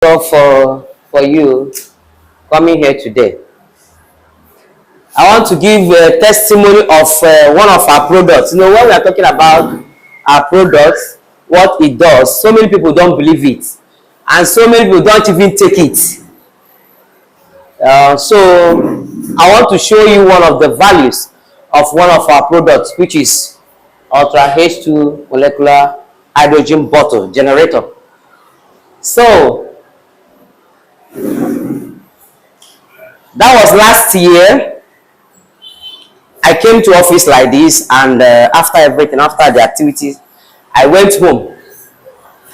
For you coming here today. I want to give a testimony of one of our products. You know, when we are talking about our products, what it does, so many people don't believe it, and so many people don't even take it. So I want to show you one of the values of one of our products, which is Ultra H2 molecular hydrogen bottle generator. So that was last year. I came to office like this, and after everything, after the activities, I went home.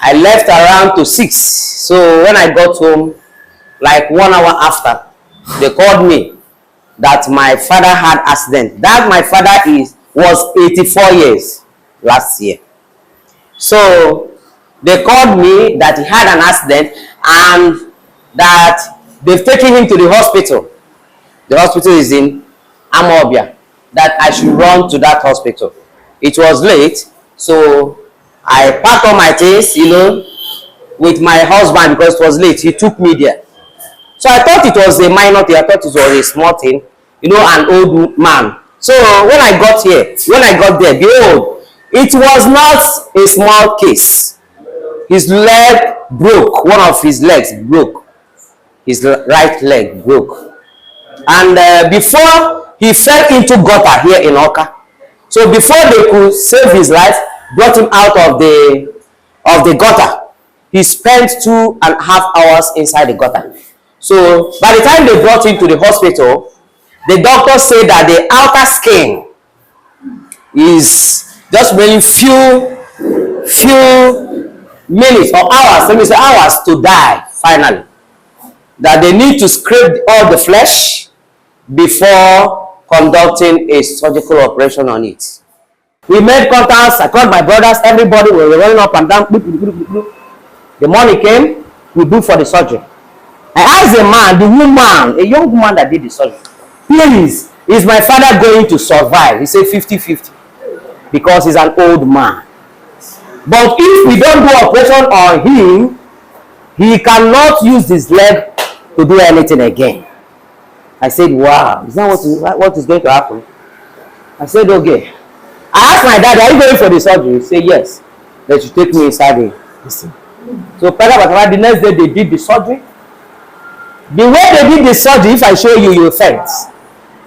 I left around to 6. So when I got home, like 1 hour after, they called me that my father had accident. That my father was 84 years last year. So they called me that he had an accident and that they've taken him to the hospital. The hospital is in Amobia. That I should run to that hospital. It was late, so I packed all my things, you know, with my husband because it was late. He took me there. So I thought it was a minor thing. I thought it was a small thing, you know, an old man. So when I got here, when I got there, behold, it was not a small case. His leg broke. One of his legs broke. His right leg broke. And before he fell into gutter here in Oka. So before they could save his life, brought him out of the gutter, he spent 2.5 hours inside the gutter. So by the time they brought him to the hospital, the doctor said that the outer skin is just really few minutes or hours, let me say hours, to die finally. That they need to scrape all the flesh before conducting a surgical operation on it. We made contacts. I called my brothers. Everybody were running up and down. The money came. We do for the surgery. I asked the man, the woman, a young woman that did the surgery, please, is my father going to survive? He said 50-50 because he's an old man. But if we don't do operation on him, he cannot use his leg to do anything again. I said, wow, is that what is going to happen? I said, okay. I asked my dad, are you going for the surgery? He said, yes. They should take me inside the listen. So the next day they did the surgery. The way they did the surgery, if I show you, you will faint.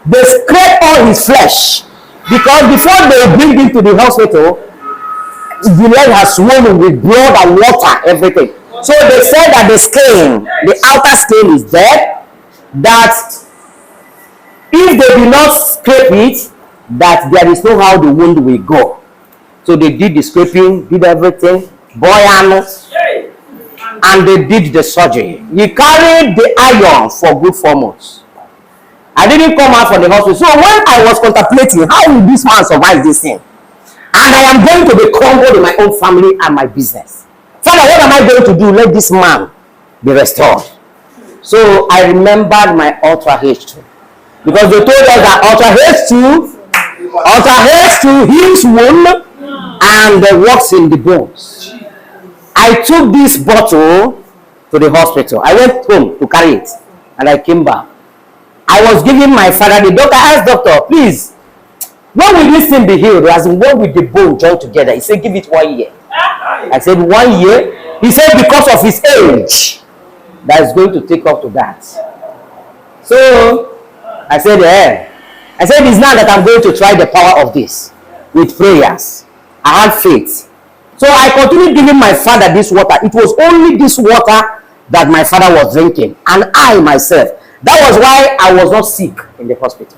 They scraped all his flesh. Because before they bring him to the hospital, the leg has swollen with blood and water, everything. So they said that the skin, the outer skin is dead. That if they do not scrape it, that there is no how the wound will go. So they did the scraping, did everything, and they did the surgery. He carried the iron for good 4 months. I didn't come out from the hospital. So when I was contemplating, how will this man survive this thing? And I am going to be crumbled in my own family and my business. Father, what am I going to do? Let this man be restored. So I remembered my Ultra H2. Because they told us that Ultra H2 heals wound and works in the bones. I took this bottle to the hospital. I went home to carry it and I came back. I was giving my father, the doctor asked doctor, please, when will this thing be healed? As in, when will the bone join together? He said, give it 1 year. I said, 1 year? He said, because of his age, that is going to take up to that. So I said, I said, it's now that I'm going to try the power of this with prayers. I had faith. So I continued giving my father this water. It was only this water that my father was drinking. And I myself. That was why I was not sick in the hospital.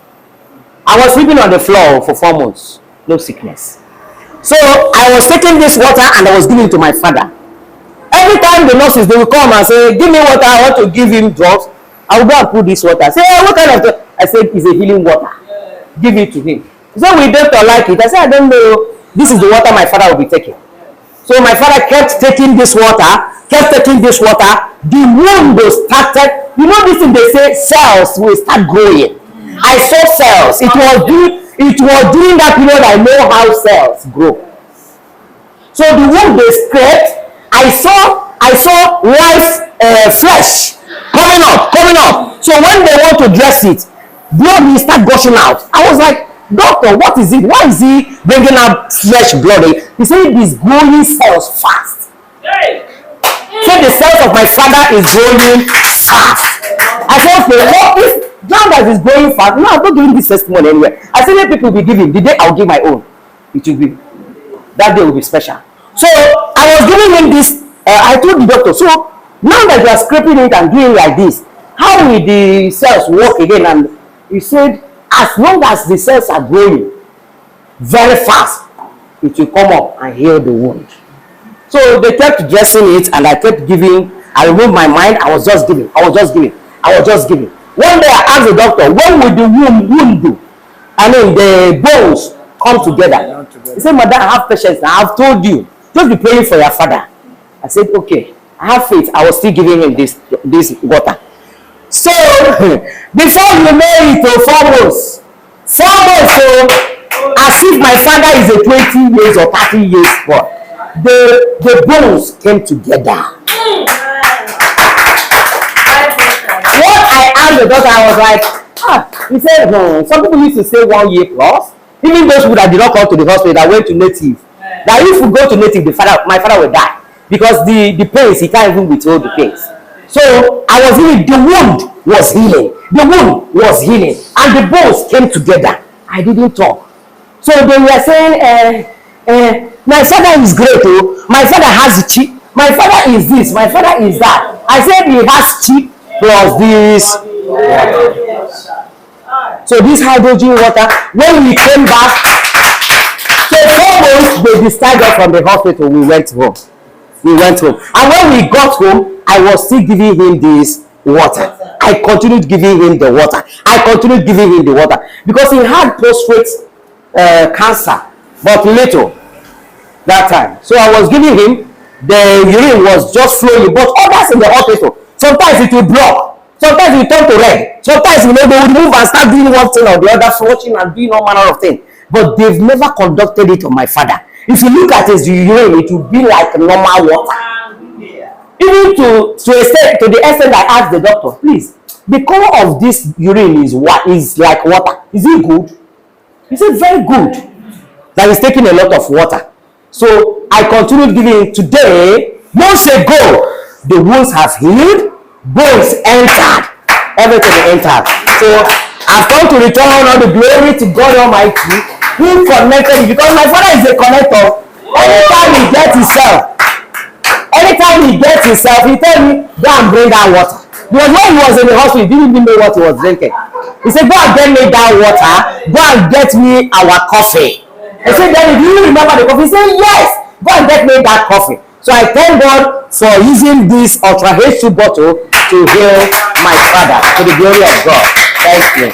I was sleeping on the floor for 4 months. No sickness. So I was taking this water and I was giving it to my father. Every time the nurses, they will come and say, give me water, I want to give him drugs. I will go and put this water. I say, hey, what kind of drugs? I said, it's a healing water. Give it to him. So we don't like it. I said, I don't know. This is the water my father will be taking. So my father kept taking this water, The wound was started. You know this thing they say, cells will start growing. I saw cells. It was during that period I know how cells grow. So the wound they scraped, I saw live flesh coming up. So when they want to dress it, blood will start gushing out. I was like, doctor, what is it? Why is he bringing out fresh blood? He said it is growing cells fast. So the cells of my father is growing fast. I said, okay, what if now that is growing fast? No, I'm not giving this testimony anywhere. I said, let people be giving. The day I'll give my own, it will be, that day will be special. So I was giving him this. I told the doctor, so now that you are scraping it and doing like this, how will the cells work again? And he said, as long as the cells are growing very fast, it will come up and heal the wound. So they kept dressing it, and I kept giving. I removed my mind. I was just giving. One day I asked the doctor, when will the wound do? I mean, the bones come together. He said, madam, I have patience. I have told you, just be praying for your father. I said, okay, I have faith. I was still giving him this water. So before you know it, 4 months. So as if my father is a 20 years or 30 years boy. The bones came together. What I asked the doctor, I was like, he said, no. Some people used to say 1 year plus. Even those who that did not come to the hospital that went to native. That if we go to native, my father will die. Because the pains, he can't even withhold the pains. So I was healing. The wound was healing. And the bones came together. I didn't talk. So they were saying, my father is great. Oh. My father has cheek. My father is this. My father is that. I said he has cheek plus this. So this hydrogen water, when we came back, so 4 months they discharged us from the hospital. We went home. And when we got home, I was still giving him this water. I continued giving him the water. Because he had prostate cancer, but little that time. So I was giving him, the urine was just flowing, but others in the hospital, sometimes it will block, sometimes it will turn to red, sometimes they would move and start doing one thing or the other, flushing and doing all manner of things. But they've never conducted it on my father. If you look at his urine, it will be like normal water. Even to the extent I asked the doctor, please, the color of this urine is like water. Is it good? He said, very good. That is taking a lot of water. So I continued giving. Today, months ago, the wounds have healed, bones entered, everything entered. So I've come to return all the glory to God Almighty, who connected, because my father is a connector. Anytime he gets himself, he tell me, go and bring that water. Because when he was in the hospital, he didn't even know what he was drinking. He said, go and get me that water, go and get me our coffee. I said, then do you remember the coffee? He said, yes, go and get me that coffee. So I thank God for using this Ultra H2 bottle to heal my father, to the glory of God. Thank you.